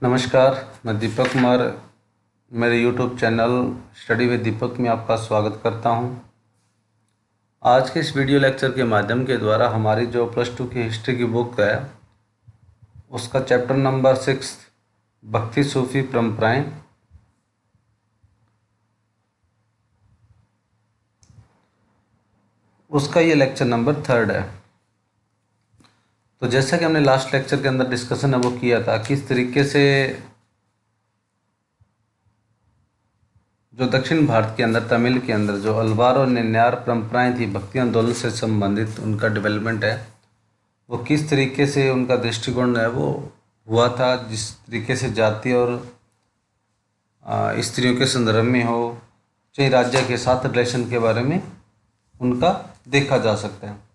नमस्कार, मैं दीपक कुमार मेरे YouTube चैनल स्टडी विद दीपक में आपका स्वागत करता हूं। आज के इस वीडियो लेक्चर के माध्यम के द्वारा हमारी जो +2 की हिस्ट्री की बुक है उसका चैप्टर नंबर 6 भक्ति सूफी परंपराएं, उसका ये लेक्चर नंबर 3 है। तो जैसा कि हमने लास्ट लेक्चर के अंदर डिस्कशन है वो किया था, किस तरीके से जो दक्षिण भारत के अंदर तमिल के अंदर जो अल्वार और निन्यार परंपराएं थी भक्ति आंदोलन से संबंधित, उनका डेवलपमेंट है वो किस तरीके से उनका दृष्टिकोण है वो हुआ था, जिस तरीके से जाति और स्त्रियों के संदर्भ में हो, चाहे राज्य के साथ रिलेशन के बारे में उनका देखा जा सकता है।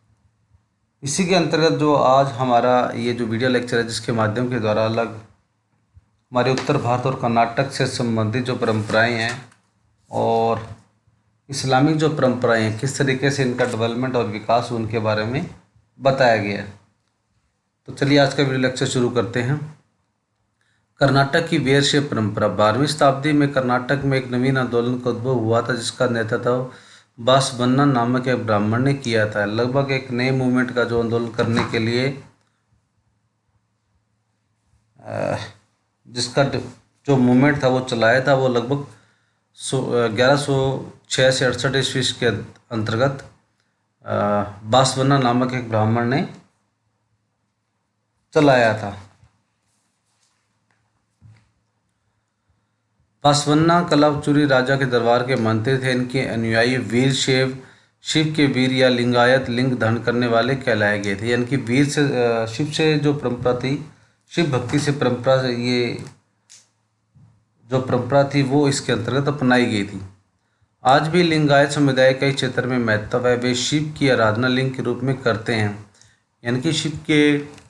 इसी के अंतर्गत जो आज हमारा ये जो वीडियो लेक्चर है जिसके माध्यम के द्वारा अलग हमारे उत्तर भारत और कर्नाटक से संबंधित जो परंपराएं हैं और इस्लामिक जो परंपराएं हैं किस तरीके से इनका डेवलपमेंट और विकास उनके बारे में बताया गया है। तो चलिए आज का वीडियो लेक्चर शुरू करते हैं। कर्नाटक की वीरशैव परंपरा। 12वीं शताब्दी में कर्नाटक में एक नवीन आंदोलन का उद्भव हुआ था जिसका नेतृत्व बासवन्ना नामक एक ब्राह्मण ने किया था। लगभग एक नए मूवमेंट का जो आंदोलन करने के लिए जिसका जो मूवमेंट था वो चलाया था वो लगभग 1106 से 68 ईस्वी के अंतर्गत बासवन्ना नामक एक ब्राह्मण ने चलाया था। बासवन्ना कलावचूरी राजा के दरबार के मंत्री थे। इनके अनुयायी वीर शिव के वीर या लिंगायत लिंग धारण करने वाले कहलाए गए थे। यानी कि वीर से शिव से जो परंपरा थी, शिव भक्ति से परंपरा से ये जो परंपरा थी वो इसके अंतर्गत अपनाई गई थी। आज भी लिंगायत समुदाय कई क्षेत्र में महत्व है। वे शिव की आराधना लिंग के रूप में करते हैं, यानी कि शिव के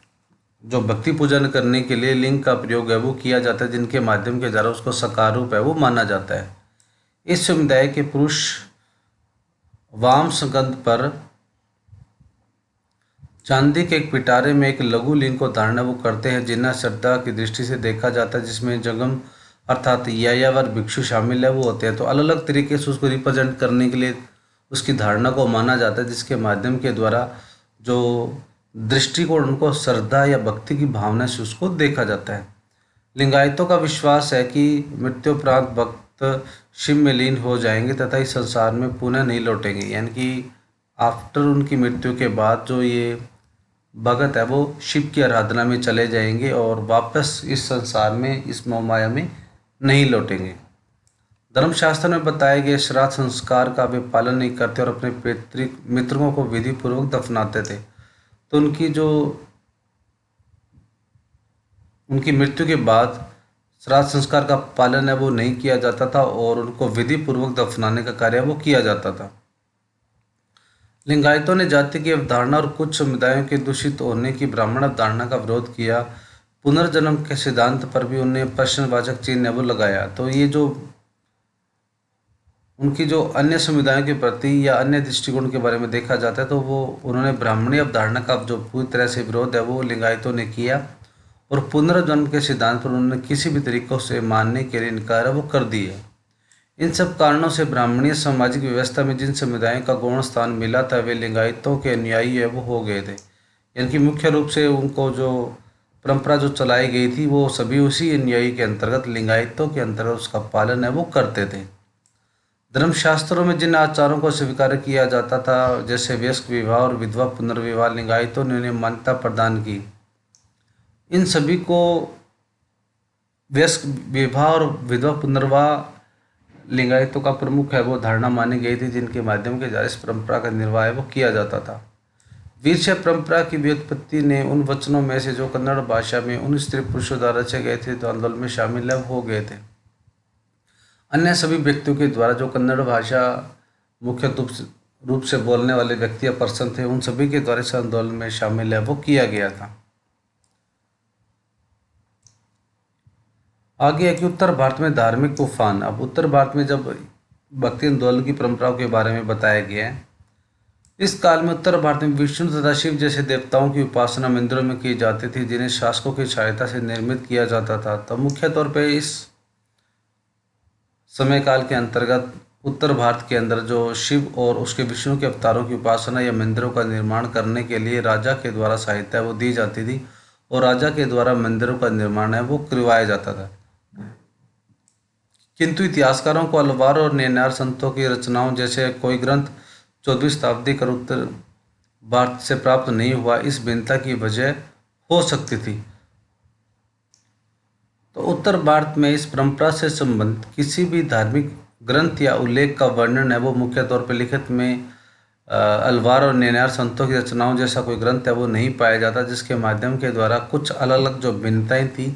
जो भक्ति पूजन करने के लिए लिंग का प्रयोग है वो किया जाता है, जिनके माध्यम के द्वारा उसको साकार रूप है वो माना जाता है। इस समुदाय के पुरुष वाम संगंध पर चांदी के एक पिटारे में एक लघु लिंग को धारण वो करते हैं, जिन्हें श्रद्धा की दृष्टि से देखा जाता है, जिसमें जगम अर्थात यायावर भिक्षु शामिल है वो होते हैं। तो अलग अलग तरीके से उसको रिप्रेजेंट करने के लिए उसकी धारणा को माना जाता है, जिसके माध्यम के द्वारा जो दृष्टिकोण उनको श्रद्धा या भक्ति की भावना से उसको देखा जाता है। लिंगायतों का विश्वास है कि मृत्युपरांत भक्त शिव में लीन हो जाएंगे तथा इस संसार में पुनः नहीं लौटेंगे। यानी कि आफ्टर उनकी मृत्यु के बाद जो ये भगत है वो शिव की आराधना में चले जाएंगे और वापस इस संसार में, इस मोहमाया में नहीं लौटेंगे। धर्मशास्त्र में बताए गए श्राद्ध संस्कार का वे पालन नहीं करते और अपने पैतृक मित्रों को विधि पूर्वक दफनाते थे। तो उनकी मृत्यु के बाद श्राद्ध संस्कार का पालन है वो नहीं किया जाता था और उनको विधि पूर्वक दफनाने का कार्य वो किया जाता था। लिंगायतों ने जाति की अवधारणा और कुछ समुदायों के दूषित होने की ब्राह्मण अवधारणा का विरोध किया। पुनर्जन्म के सिद्धांत पर भी उन्हें प्रश्नवाचक चिन्ह वो लगाया। तो ये जो उनकी जो अन्य समुदायों के प्रति या अन्य दृष्टिकोण के बारे में देखा जाता है तो वो उन्होंने ब्राह्मणी अवधारणा का जो पूरी तरह से विरोध है वो लिंगायतों ने किया और पुनर्जन्म के सिद्धांत पर उन्होंने किसी भी तरीकों से मानने के लिए इनकार वो कर दिया। इन सब कारणों से ब्राह्मणीय सामाजिक व्यवस्था में जिन समुदायों का गौण स्थान मिला था वे लिंगायतों के अनुयायी है वो हो गए थे। यानी कि मुख्य रूप से उनको जो परंपरा जो चलाई गई थी वो सभी उसी अनुयायी के अंतर्गत, लिंगायतों के अंतर्गत उसका पालन है वो करते थे। धर्मशास्त्रों में जिन आचारों को स्वीकार किया जाता था जैसे वयस्क विवाह और विधवा पुनर्विवाह, लिंगायतों ने उन्हें मान्यता प्रदान की। इन सभी को वयस्क विवाह और विधवा पुनर्विवाह लिंगायतों का प्रमुख है वो धारणा मानी गई थी, जिनके माध्यम के द्वारा इस परंपरा का निर्वाह है वो किया जाता था। वीरशैव परंपरा की व्युत्पत्ति ने उन वचनों में से जो कन्नड़ भाषा में उन स्त्री पुरुषों द्वारा रचे गए थे तो आंदोलन में शामिल हो गए थे। अन्य सभी व्यक्तियों के द्वारा जो कन्नड़ भाषा मुख्य रूप से बोलने वाले व्यक्ति या पर्सन थे उन सभी के द्वारा इस आंदोलन में शामिल है वो किया गया था। आगे है कि उत्तर भारत में धार्मिक तूफान। अब उत्तर भारत में जब भक्ति आंदोलन की परंपराओं के बारे में बताया गया है इस काल में उत्तर भारत में विष्णु तथा शिव जैसे देवताओं की उपासना मंदिरों में की जाती थी, जिन्हें शासकों की सहायता से निर्मित किया जाता था। तो मुख्य तौर पर इस समय काल के अंतर्गत उत्तर भारत के अंदर जो शिव और उसके विष्णु के अवतारों की उपासना या मंदिरों का निर्माण करने के लिए राजा के द्वारा सहायता वो दी जाती थी, और राजा के द्वारा मंदिरों का निर्माण है वो करवाया जाता था। किंतु इतिहासकारों को अलवार और नैनार संतों की रचनाओं जैसे कोई ग्रंथ 14वीं शताब्दी कर उत्तर भारत से प्राप्त नहीं हुआ। इस भिन्नता की वजह हो सकती थी। तो उत्तर भारत में इस परंपरा से संबंधित किसी भी धार्मिक ग्रंथ या उल्लेख का वर्णन है वो मुख्य तौर पर लिखित में अलवार और नैनार संतों की रचनाओं जैसा कोई ग्रंथ है वो नहीं पाया जाता, जिसके माध्यम के द्वारा कुछ अलग अलग जो भिन्नताएं थी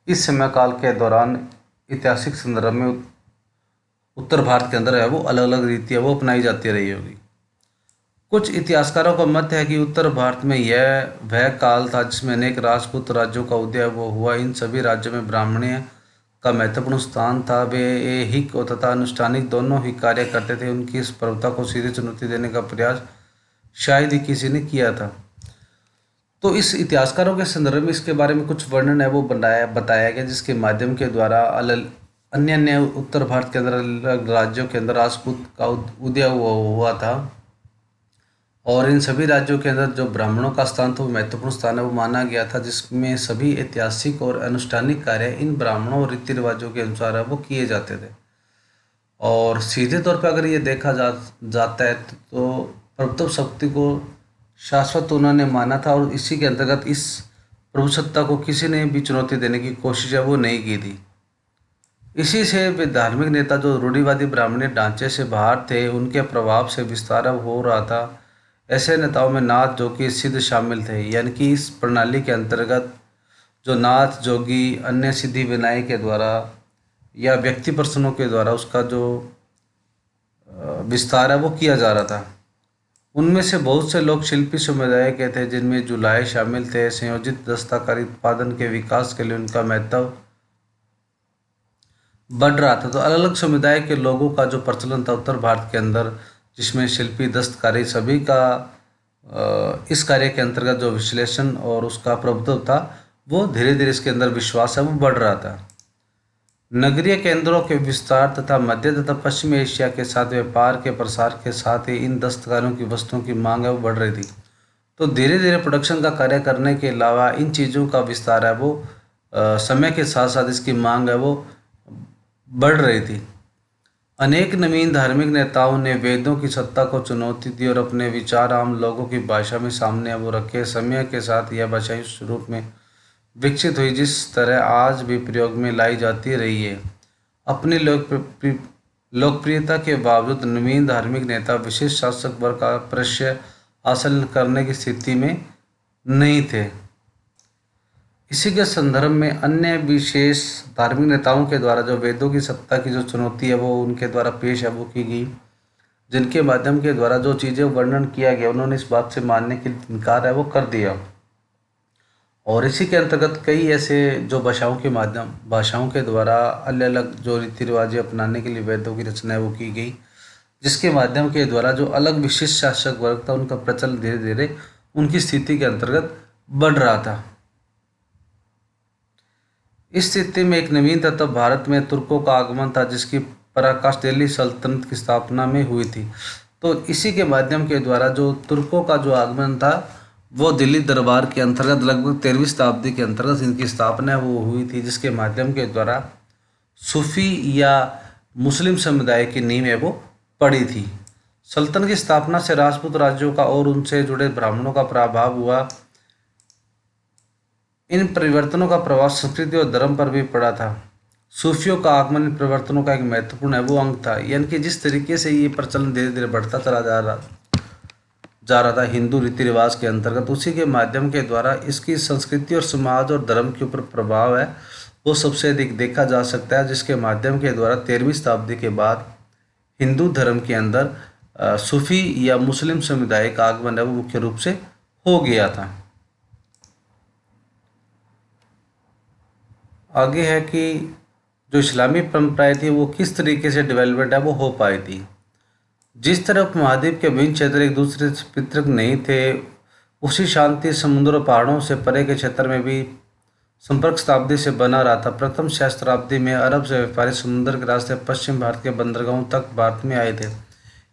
इस समय काल के दौरान ऐतिहासिक संदर्भ में उत्तर भारत के अंदर है वो अलग अलग रीतियाँ वो अपनाई जाती रही होगी। कुछ इतिहासकारों का मत है कि उत्तर भारत में यह वह काल था जिसमें अनेक राजपूत राज्यों का उदय वो हुआ। इन सभी राज्यों में ब्राह्मण्य का महत्वपूर्ण स्थान था। वे ऐहिक तथा अनुष्ठानिक दोनों ही कार्य करते थे। उनकी इस प्रभुता को सीधी चुनौती देने का प्रयास शायद ही किसी ने किया था। तो इस इतिहासकारों के संदर्भ में इसके बारे में कुछ वर्णन है वो बताया गया, जिसके माध्यम के द्वारा अन्य अन्य उत्तर भारत के अंदर अलग राज्यों के अंदर राजपूत का उदय हुआ था, और इन सभी राज्यों के अंदर जो ब्राह्मणों का स्थान था वो महत्वपूर्ण स्थान है वो माना गया था, जिसमें सभी ऐतिहासिक और अनुष्ठानिक कार्य इन ब्राह्मणों और रीति रिवाजों के अनुसार है वो किए जाते थे। और सीधे तौर पर अगर ये देखा जाता है तो प्रभुत्व शक्ति को शाश्वत उन्होंने माना था, और इसी के अंतर्गत इस प्रभु सत्ता को किसी ने भी चुनौती देने की कोशिश है वो नहीं की थी। इसी से वे धार्मिक नेता जो रूढ़िवादी ब्राह्मणी ढांचे से बाहर थे उनके प्रभाव से विस्तार हो रहा था। ऐसे नेताओं में नाथ जोगी सिद्ध शामिल थे, यानी कि इस प्रणाली के अंतर्गत जो नाथ जोगी अन्य सिद्धि विनायक के द्वारा या व्यक्ति पर्सनों के द्वारा उसका जो विस्तार है वो किया जा रहा था। उनमें से बहुत से लोग शिल्पी समुदाय के थे, जिनमें जुलाहे शामिल थे। संयोजित दस्तकारी उत्पादन के विकास के लिए उनका महत्व बढ़ रहा था। तो अलग अलग समुदाय के लोगों का जो प्रचलन था उत्तर भारत के अंदर, जिसमें शिल्पी दस्तकारी सभी का इस कार्य के अंतर्गत जो विश्लेषण और उसका प्रभुत्व था वो धीरे धीरे इसके अंदर विश्वास है वो बढ़ रहा था। नगरीय केंद्रों के विस्तार तथा मध्य तथा पश्चिमी एशिया के साथ व्यापार के प्रसार के साथ ही इन दस्तकारों की वस्तुओं की मांग है वो बढ़ रही थी। तो धीरे धीरे प्रोडक्शन का कार्य करने के अलावा इन चीज़ों का विस्तार है वो समय के साथ साथ इसकी मांग है वो बढ़ रही थी। अनेक नवीन धार्मिक नेताओं ने वेदों की सत्ता को चुनौती दी और अपने विचार आम लोगों की भाषा में सामने वो रखे। समय के साथ यह भाषा इस रूप में विकसित हुई जिस तरह आज भी प्रयोग में लाई जाती रही है। अपनी लोकप्रियता के बावजूद नवीन धार्मिक नेता विशेष शासक वर्ग का प्रश्य हासिल करने की स्थिति में नहीं थे। इसी के संदर्भ में अन्य विशेष धार्मिक नेताओं के द्वारा जो वेदों की सत्ता की जो चुनौती है वो उनके द्वारा पेश है वो की गई, जिनके माध्यम के द्वारा जो चीज़ें वर्णन किया गया उन्होंने इस बात से मानने के इनकार है वो कर दिया। और इसी के अंतर्गत कई ऐसे जो भाषाओं के द्वारा अलग अलग जो रीति रिवाजें अपनाने के लिए वेदों की रचना है वो की गई, जिसके माध्यम के द्वारा जो अलग विशिष्ट शासक वर्ग था उनका प्रचलन धीरे धीरे उनकी स्थिति के अंतर्गत बढ़ रहा था। इस स्थिति में एक नवीन तत्व भारत में तुर्कों का आगमन था, जिसकी पराकाष्ठा दिल्ली सल्तनत की स्थापना में हुई थी। तो इसी के माध्यम के द्वारा जो तुर्कों का जो आगमन था वो दिल्ली दरबार के अंतर्गत लगभग 13वीं शताब्दी के अंतर्गत इनकी स्थापना वो हुई थी, जिसके माध्यम के द्वारा सूफी या मुस्लिम समुदाय की नींव है वो पड़ी थी। सल्तनत की स्थापना से राजपूत राज्यों का और उनसे जुड़े ब्राह्मणों का प्रभाव हुआ। इन परिवर्तनों का प्रभाव संस्कृति और धर्म पर भी पड़ा था। सूफियों का आगमन इन परिवर्तनों का एक महत्वपूर्ण है वो अंग था, यानी कि जिस तरीके से ये प्रचलन धीरे धीरे बढ़ता चला जा रहा था हिंदू रीति रिवाज के अंतर्गत, उसी के माध्यम के द्वारा इसकी संस्कृति और समाज और धर्म के ऊपर प्रभाव है वो सबसे अधिक देखा जा सकता है, जिसके माध्यम के द्वारा 13वीं शताब्दी के बाद हिंदू धर्म के अंदर सूफी या मुस्लिम समुदाय का आगमन है वो मुख्य रूप से हो गया था। आगे है कि जो इस्लामी परंपराएं थी वो किस तरीके से डेवलपमेंट है वो हो पाई थी। जिस तरह उपमहाद्वीप के विभिन्न क्षेत्र एक दूसरे से पृथक नहीं थे, उसी शांति समुद्र और पहाड़ों से परे के क्षेत्र में भी संपर्क शताब्दी से बना रहा था। प्रथम सहस्त्राब्दी में अरब से व्यापारी समुद्र के रास्ते पश्चिम भारत के बंदरगाहों तक भारत में आए थे।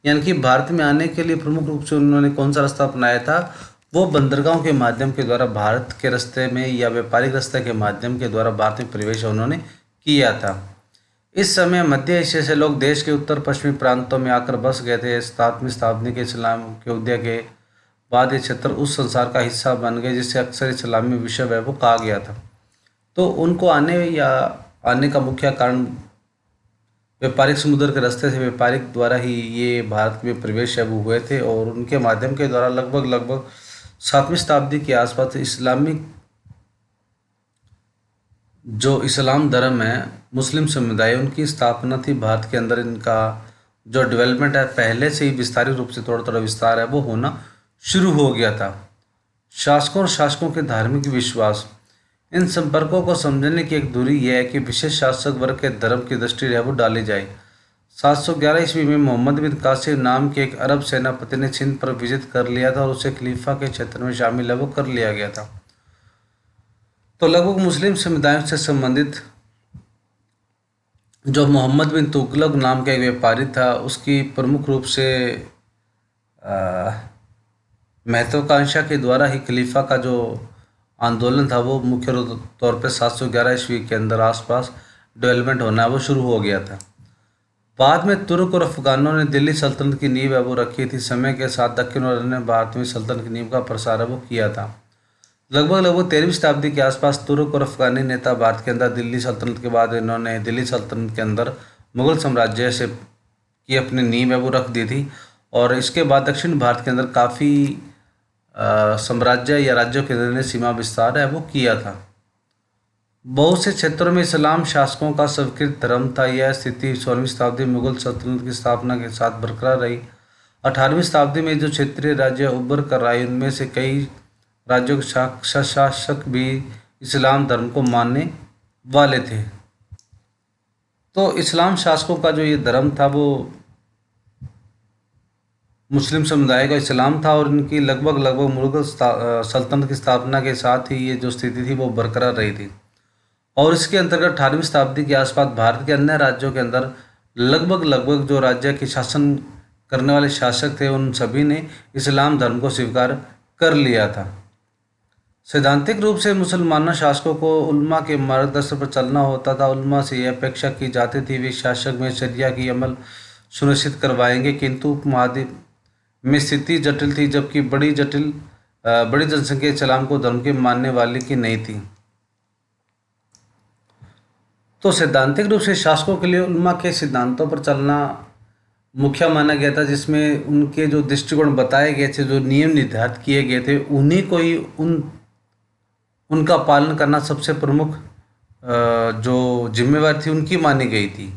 यानी कि भारत में आने के लिए प्रमुख रूप से उन्होंने कौन सा रास्ता अपनाया था? वो बंदरगाहों के माध्यम के द्वारा भारत के रास्ते में या व्यापारिक रास्ते के माध्यम के द्वारा भारत में प्रवेश उन्होंने किया था। इस समय मध्य एशिया से लोग देश के उत्तर पश्चिमी प्रांतों में आकर बस गए थे। 7वीं शताब्दी के इस्लाम के उदय के बाद ये क्षेत्र उस संसार का हिस्सा बन गए जिसे अक्सर इस्लामी विश्व है वो कहा गया था। तो उनको आने का मुख्य कारण व्यापारिक समुद्र के रास्ते से व्यापारिक द्वारा ही ये भारत में प्रवेश है वो हुए थे, और उनके माध्यम के द्वारा लगभग 7वीं शताब्दी के आसपास इस्लामिक जो इस्लाम धर्म है, मुस्लिम समुदाय, उनकी स्थापना थी भारत के अंदर। इनका जो डेवलपमेंट है पहले से ही विस्तारित रूप से थोड़ा थोड़ा विस्तार है वो होना शुरू हो गया था। शासकों और शासकों के धार्मिक विश्वास, इन संपर्कों को समझने की एक दूरी यह है कि विशेष शासक वर्ग के धर्म की दृष्टि है वो डाली जाए। 711 ईस्वी में मोहम्मद बिन कासिम नाम के एक अरब सेनापति ने सिंध पर विजित कर लिया था और उसे खलीफा के क्षेत्र में शामिल है वो कर लिया गया था। तो लगभग मुस्लिम समुदायों से संबंधित जो मोहम्मद बिन तुगलक नाम का एक व्यापारी था, उसकी प्रमुख रूप से महत्वाकांक्षा के द्वारा ही खलीफा का जो आंदोलन था वो मुख्य तौर पर 711 ईस्वी के अंदर आसपास डेवलपमेंट होना वो शुरू हो गया था। बाद में तुर्क और अफगानों ने दिल्ली सल्तनत की नींव है वो रखी थी। समय के साथ दक्षिण और अन्य भारत में सल्तनत की नींव का प्रसार है वो किया था। लगभग 13वीं शताब्दी के आसपास तुर्क और अफगानी नेता भारत के अंदर दिल्ली सल्तनत के बाद इन्होंने दिल्ली सल्तनत के अंदर मुगल साम्राज्य से की अपनी नींव है वो रख दी थी, और इसके बाद दक्षिण भारत के अंदर काफ़ी साम्राज्य या राज्यों के अंदर ने सीमा विस्तार है वो किया था। बहुत से क्षेत्रों में इस्लाम शासकों का स्वीकृत धर्म था। यह स्थिति 16वीं शताब्दी में मुगल सल्तनत की स्थापना के साथ बरकरार रही। 18वीं शताब्दी में जो क्षेत्रीय राज्य उभर कर आए उनमें से कई राज्यों के शासक भी इस्लाम धर्म को मानने वाले थे। तो इस्लाम शासकों का जो ये धर्म था वो मुस्लिम समुदाय का इस्लाम था, और इनकी लगभग मुगल सल्तनत की स्थापना के साथ ही ये जो स्थिति थी वो बरकरार रही थी। और इसके अंतर्गत 18वीं शताब्दी के आसपास भारत के अन्य राज्यों के अंदर लगभग जो राज्य के शासन करने वाले शासक थे उन सभी ने इस्लाम धर्म को स्वीकार कर लिया था। सैद्धांतिक रूप से मुसलमानों शासकों को उल्मा के मार्गदर्शन पर चलना होता था। उल्मा से यह अपेक्षा की जाती थी वे शासक में शरिया की अमल सुनिश्चित करवाएंगे, किंतु उपमहाद्वीप में स्थिति जटिल थी, जबकि बड़ी जनसंख्या इस्लाम को धर्म के मानने वाले की नहीं थी। तो सैद्धांतिक रूप से शासकों के लिए उल्मा के सिद्धांतों पर चलना मुख्य माना गया था, जिसमें उनके जो दृष्टिकोण बताए गए थे, जो नियम निर्धारित किए गए थे, उन्हीं को ही उनका पालन करना सबसे प्रमुख जो जिम्मेवारी थी उनकी मानी गई थी।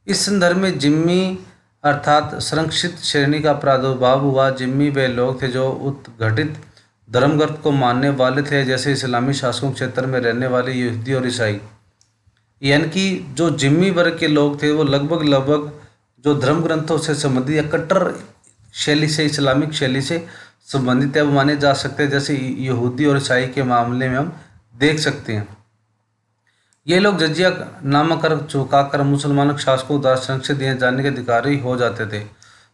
इस संदर्भ में जिम्मी अर्थात संरक्षित श्रेणी का प्रादुर्भाव हुआ। जिम्मी वे लोग थे जो उत्घटित धर्मग्रंथ को मानने वाले थे, जैसे इस्लामी शासकों क्षेत्र में रहने वाले यहूदी और ईसाई। यानी कि जो जिम्मी वर्ग के लोग थे वो लगभग जो धर्म ग्रंथों से संबंधित या कट्टर शैली से, इस्लामिक शैली से संबंधित है वो माने जा सकते हैं, जैसे यहूदी और ईसाई के मामले में हम देख सकते हैं। ये लोग जजिया नामक कर चुकाकर मुसलमानों के शासकों द्वारा संरक्षित दिए जाने के अधिकारी हो जाते थे।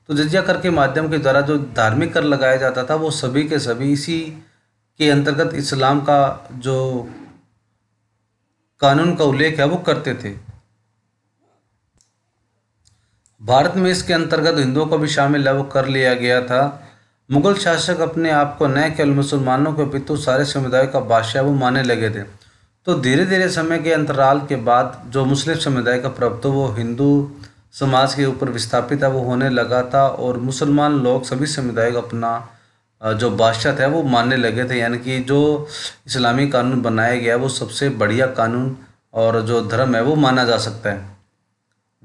तो जजिया कर के माध्यम के द्वारा जो धार्मिक कर लगाया जाता था वो सभी के सभी इसी के अंतर्गत इस्लाम का जो कानून का उल्लेख है वो करते थे। भारत में इसके अंतर्गत हिंदुओं को भी शामिल है वो कर लिया गया था। मुगल शासक अपने आप को न केवल मुसलमानों के अपितु सारे समुदायों का बादशाह वो मानने लगे थे। तो धीरे धीरे समय के अंतराल के बाद जो मुस्लिम समुदाय का प्रभुत्व वो हिंदू समाज के ऊपर विस्थापित है वो होने लगा था, और मुसलमान लोग सभी समुदाय को अपना जो बादशाह था वो मानने लगे थे। यानी कि जो इस्लामी कानून बनाया गया वो सबसे बढ़िया कानून और जो धर्म है वो माना जा सकता है।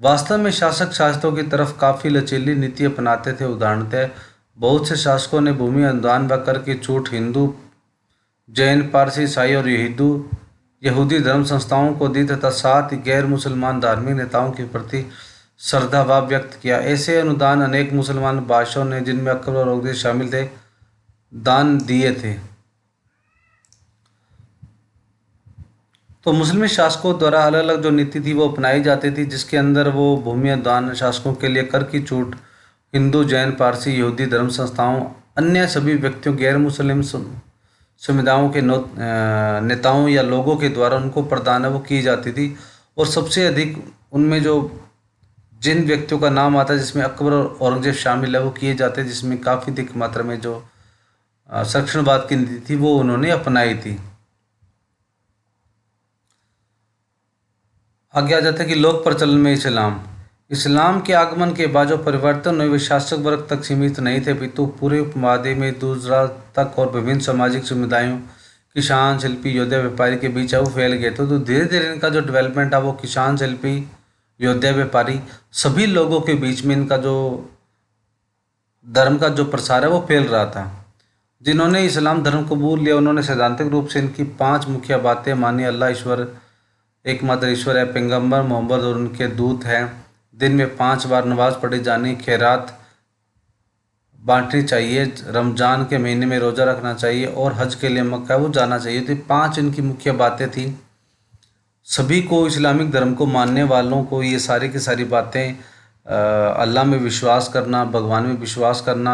वास्तव में शासक शासकों की तरफ काफ़ी लचीली नीति अपनाते थे। उदाहरणतः बहुत से शासकों ने भूमि अनुदान व कर की छूट हिंदू, जैन, पारसी, ईसाई और यहूदी धर्म संस्थाओं को दी, तथा साथ ही गैर मुसलमान धार्मिक नेताओं के प्रति श्रद्धाभाव व्यक्त किया। ऐसे अनुदान अनेक मुसलमान बादशाहों ने, जिनमें अकबर और औरंगजेब शामिल थे, दान दिए थे। तो मुस्लिम शासकों द्वारा अलग अलग जो नीति थी वो अपनाई जाती थी, जिसके अंदर वो भूमि दान, शासकों के लिए कर की छूट, हिंदू, जैन, पारसी, यहूदी धर्म संस्थाओं, अन्य सभी व्यक्तियों, गैर मुस्लिम समुदायों के नेताओं या लोगों के द्वारा उनको प्रदान है वो की जाती थी। और सबसे अधिक उनमें जो जिन व्यक्तियों का नाम आता है, जिसमें अकबर और औरंगजेब शामिल है, वो किए जाते हैं, जिसमें काफ़ी अधिक मात्रा में जो संरक्षणवाद की नीति थी वो उन्होंने अपनाई थी। आगे आ जाता है कि लोक प्रचलन में इस्लाम। इस्लाम के आगमन के बाद जो परिवर्तन हुए वे शासक वर्ग तक सीमित नहीं थे, अपितु पूरे उपमहाद्वीप में दूर दराज तक और विभिन्न सामाजिक समुदायों, किसान, शिल्पी, योद्धा, व्यापारी के बीच वो फैल गए थे। तो धीरे धीरे इनका जो डेवलपमेंट है वो किसान, शिल्पी, योद्धा, व्यापारी सभी लोगों के बीच में इनका जो धर्म का जो प्रसार है वो फैल रहा था। जिन्होंने इस्लाम धर्म कबूल लिया उन्होंने सैद्धांतिक रूप से इनकी 5 मुख्य बातें मानी। अल्लाह ईश्वर, एकमात्र ईश्वर है, पैगंबर मोहम्मद और उनके दूत हैं, दिन में 5 बार नमाज पढ़ी जानी, खैरात बांटनी चाहिए, रमज़ान के महीने में रोज़ा रखना चाहिए और हज के लिए मक्का वो जाना चाहिए। तो 5 इनकी मुख्य बातें थी। सभी को, इस्लामिक धर्म को मानने वालों को ये सारी की सारी बातें, अल्लाह में विश्वास करना, भगवान में विश्वास करना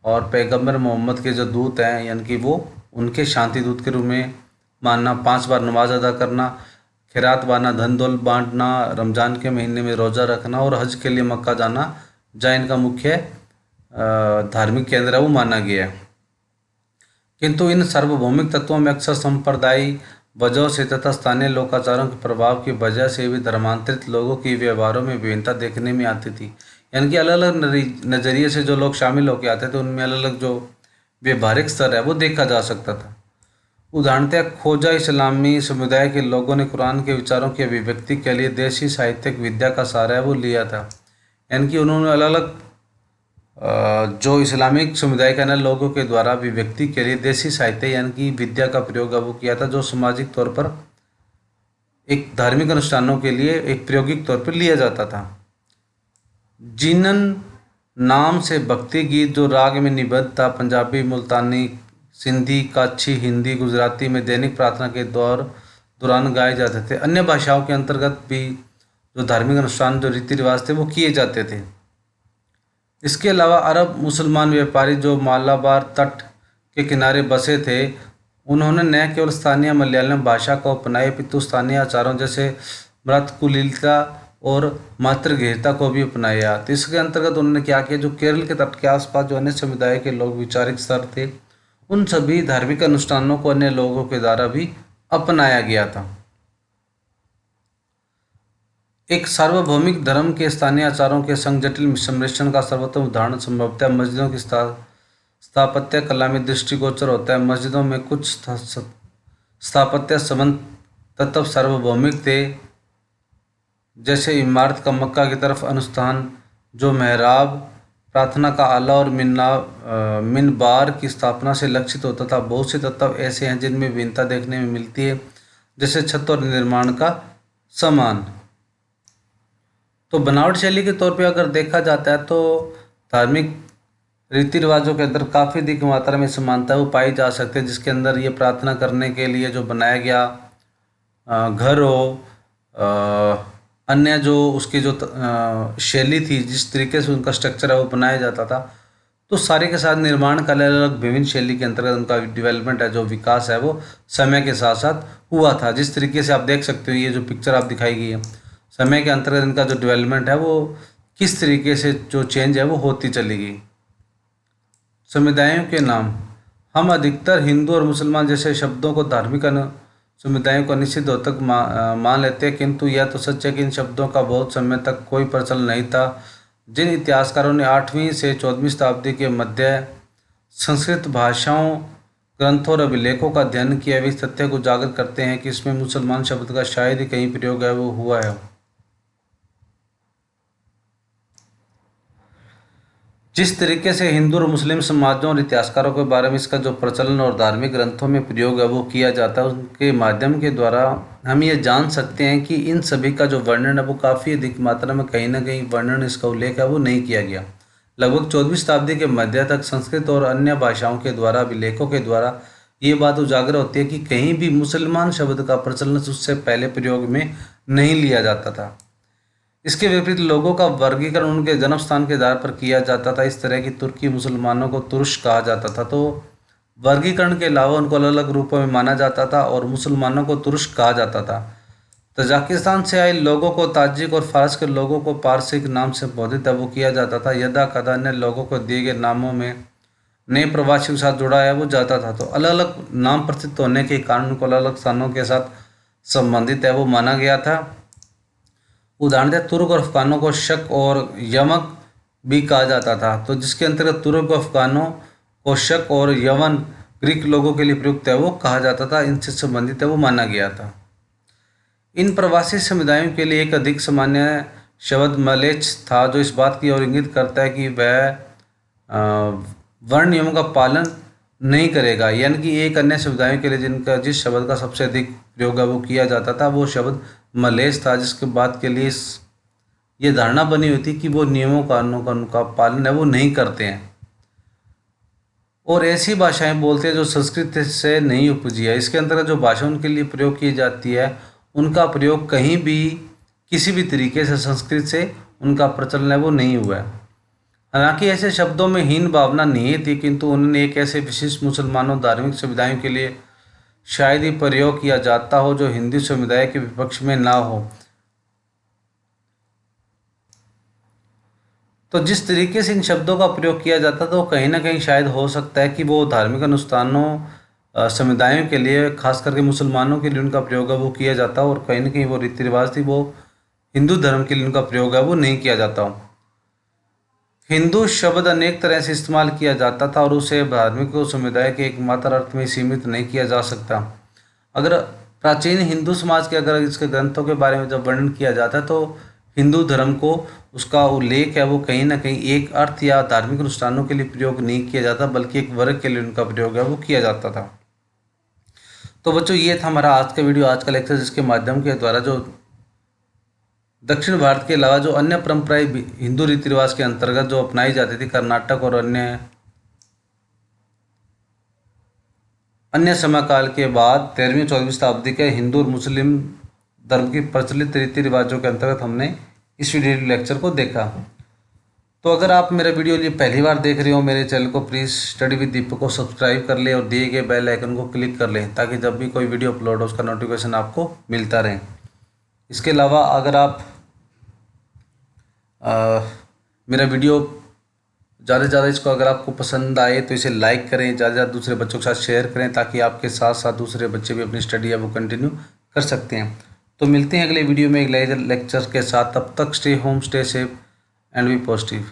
और पैगंबर मोहम्मद के जो दूत हैं यानी कि वो उनके शांति दूत के रूप में मानना, 5 बार नमाज अदा करना, खैरात बांटना, धन दौलत बांटना, रमज़ान के महीने में रोज़ा रखना और हज के लिए मक्का जाना, जहाँ इनका मुख्य धार्मिक केंद्र है वो माना गया है। किंतु इन सार्वभौमिक तत्वों में अक्सर संप्रदायी वजहों से तथा स्थानीय लोकाचारों के प्रभाव की वजह से भी धर्मांतरित लोगों की व्यवहारों में विभिन्नता देखने में आती थी। यानी कि अलग अलग नज़रिए से जो लोग शामिल होकर आते थे उनमें अलग अलग जो व्यवहारिक स्तर है वो देखा जा सकता था। उदाहरणतः खोजा इस्लामी समुदाय के लोगों ने कुरान के विचारों की अभिव्यक्ति के लिए देशी साहित्यिक विद्या का सहारा है वो लिया था। यानी कि उन्होंने अलग अलग जो इस्लामिक समुदाय के अन्य लोगों के द्वारा अभिव्यक्ति के लिए देशी साहित्य यानी कि विद्या का प्रयोग वो किया था, जो सामाजिक तौर पर एक धार्मिक अनुष्ठानों के लिए एक प्रायोगिक तौर पर लिया जाता था। जीनन नाम से भक्ति गीत जो राग में निबद्ध था, पंजाबी, मुल्तानी, सिंधी, काच्छी, हिंदी, गुजराती में दैनिक प्रार्थना के दौरान गाए जाते थे। अन्य भाषाओं के अंतर्गत भी जो धार्मिक अनुष्ठान, जो रीति रिवाज थे वो किए जाते थे। इसके अलावा अरब मुसलमान व्यापारी जो मालाबार तट के किनारे बसे थे, उन्होंने न केवल स्थानीय मलयालम भाषा को अपनाया अपितु स्थानीय आचारों जैसे मृतकुलीलता और मातृगेहता को भी अपनाया। तो इसके अंतर्गत उन्होंने क्या किया, जो केरल के तट के आसपास जो अन्य समुदाय के लोग विचारिक स्तर थे, उन सभी धार्मिक अनुष्ठानों को अन्य लोगों के द्वारा भी अपनाया गया था। एक सार्वभौमिक धर्म के स्थानीय आचारों के संग जटिल सम्मिश्रण का सर्वोत्तम उदाहरण संभवतः मस्जिदों की स्थापत्य कला में दृष्टिगोचर होता है। मस्जिदों में कुछ स्थापत्य संबंध तत्व सार्वभौमिक थे, जैसे इमारत का मक्का की तरफ अनुष्ठान, जो मेहराब, प्रार्थना का आला और मिनबार की स्थापना से लक्षित होता था। बहुत से तत्व ऐसे हैं जिनमें भिन्नता देखने में मिलती है, जैसे छत और निर्माण का सामान। तो बनावट शैली के तौर पे अगर देखा जाता है तो धार्मिक रीति रिवाजों के अंदर काफ़ी अधिक मात्रा में समानता वो पाई जा सकती है, जिसके अंदर ये प्रार्थना करने के लिए जो बनाया गया घर हो, अन्य जो उसकी जो शैली थी, जिस तरीके से उनका स्ट्रक्चर है वो बनाया जाता था, तो सारे के साथ निर्माण का अलग अलग विभिन्न शैली के अंतर्गत उनका डेवलपमेंट है, जो विकास है वो समय के साथ साथ हुआ था। जिस तरीके से आप देख सकते हो ये जो पिक्चर आप दिखाई गई है, समय के अंतर्गत इनका जो डेवलपमेंट है वो किस तरीके से जो चेंज है वो होती चली गई। समुदायों के नाम, हम अधिकतर हिंदू और मुसलमान जैसे शब्दों को धार्मिक समुदायों को निश्चित हद तक मान लेते हैं, किंतु यह तो सच है कि इन शब्दों का बहुत समय तक कोई प्रचलन नहीं था। जिन इतिहासकारों ने 8वीं से 14वीं शताब्दी के मध्य संस्कृत भाषाओं, ग्रंथों और अभिलेखों का अध्ययन किया, वे इस तथ्य को उजागर करते हैं कि इसमें मुसलमान शब्द का शायद ही कहीं प्रयोग है वो हुआ है। जिस तरीके से हिंदू और मुस्लिम समाजों और इतिहासकारों के बारे में इसका जो प्रचलन और धार्मिक ग्रंथों में प्रयोग है वो किया जाता है, उनके माध्यम के द्वारा हम ये जान सकते हैं कि इन सभी का जो वर्णन है वो काफ़ी अधिक मात्रा में कहीं ना कहीं वर्णन, इसका उल्लेख है वो नहीं किया गया। लगभग 14वीं शताब्दी के मध्य तक संस्कृत और अन्य भाषाओं के द्वारा अभिलेखों के द्वारा ये बात उजागर होती है कि कहीं भी मुसलमान शब्द का प्रचलन उससे पहले प्रयोग में नहीं लिया जाता था। इसके विपरीत लोगों का वर्गीकरण उनके जन्म स्थान के आधार पर किया जाता था। इस तरह की तुर्की मुसलमानों को तुर्श कहा जाता था, तो वर्गीकरण के अलावा उनको अलग अलग रूपों में माना जाता था और मुसलमानों को तुर्श कहा जाता था। तजाकिस्तान से आए लोगों को ताजिक और फारस के लोगों को पारसिक नाम से संबोधित वो किया जाता था। यदा कदा अन्य लोगों को दिए गए नामों में नए प्रवासियों के साथ जुड़ा है वो जाता था, तो अलग अलग नाम प्रसिद्ध होने के कारण उनको अलग अलग स्थानों के साथ संबंधित है वो माना गया था। उदाहरण दिया, तुर्क और अफगानों को शक और यमक भी कहा जाता था, तो जिसके अंतर्गत तुर्क और अफगानों को शक और यवन ग्रीक लोगों के लिए प्रयुक्त है वो कहा जाता था, इनसे संबंधित है वो माना गया था। इन प्रवासी समुदायों के लिए एक अधिक सामान्य शब्द मलेच्छ था, जो इस बात की ओर इंगित करता है कि वह वर्ण नियमों का पालन नहीं करेगा। यानी कि एक अन्य समुदायों के लिए जिनका जिस शब्द का सबसे अधिक प्रयोग है वो किया जाता था वो शब्द मलेच्छ था, जिसके बाद के लिए ये धारणा बनी हुई थी कि वो नियमों कानूनों का उनका पालन है वो नहीं करते हैं और ऐसी भाषाएं बोलते हैं जो संस्कृत से नहीं उपजी है। इसके अंतर्गत जो भाषा उनके लिए प्रयोग की जाती है उनका प्रयोग कहीं भी किसी भी तरीके से संस्कृत से उनका प्रचलन है वो नहीं हुआ है। हालांकि ऐसे शब्दों में हीन भावना नहीं थी, किंतु उन्होंने एक ऐसे विशिष्ट मुसलमानों धार्मिक समुदायों के लिए शायद ही प्रयोग किया जाता हो जो हिंदू समुदाय के विपक्ष में ना हो। तो जिस तरीके से इन शब्दों का प्रयोग किया जाता था वो कहीं ना कहीं शायद हो सकता है कि वो धार्मिक अनुष्ठानों समुदायों के लिए, खास करके मुसलमानों के लिए उनका प्रयोग है वो किया जाता और कहीं ना कहीं वो रीति रिवाज थी वो हिंदू धर्म के लिए उनका प्रयोग है वो नहीं किया जाता हो। हिंदू शब्द अनेक तरह से इस्तेमाल किया जाता था और उसे धार्मिक समुदाय के एकमात्र अर्थ में सीमित नहीं किया जा सकता। अगर प्राचीन हिंदू समाज के अगर इसके ग्रंथों के बारे में जब वर्णन किया जाता है तो हिंदू धर्म को उसका उल्लेख है वो कहीं ना कहीं एक अर्थ या धार्मिक अनुष्ठानों के लिए प्रयोग नहीं किया जाता, बल्कि एक वर्ग के लिए उनका प्रयोग है वो किया जाता था। तो बच्चों, ये था हमारा आज का वीडियो, आज का लेक्चर, जिसके माध्यम के द्वारा जो दक्षिण भारत के अलावा जो अन्य परंपराएं हिंदू रीति रिवाज के अंतर्गत जो अपनाई जाती थी कर्नाटक और अन्य समय काल के बाद 13वीं 14वीं शताब्दी के हिंदू और मुस्लिम धर्म की प्रचलित रीति रिवाजों के अंतर्गत हमने इस वीडियो लेक्चर को देखा। तो अगर आप मेरा वीडियो लिए पहली बार देख रहे हो मेरे चैनल को प्लीज़ स्टडी विद दीपक को सब्सक्राइब कर लें और दिए गए बेल आइकन को क्लिक कर लें ताकि जब भी कोई वीडियो अपलोड हो उसका नोटिफिकेशन आपको मिलता रहे। इसके अलावा अगर आप मेरा वीडियो ज़्यादा से ज़्यादा इसको अगर आपको पसंद आए तो इसे लाइक करें, ज़्यादा से ज़्यादा दूसरे बच्चों के साथ शेयर करें ताकि आपके साथ साथ दूसरे बच्चे भी अपनी स्टडी है वो कंटिन्यू कर सकते हैं। तो मिलते हैं अगले वीडियो में एक नए लेक्चर के साथ, तब तक stay home, stay safe and be positive.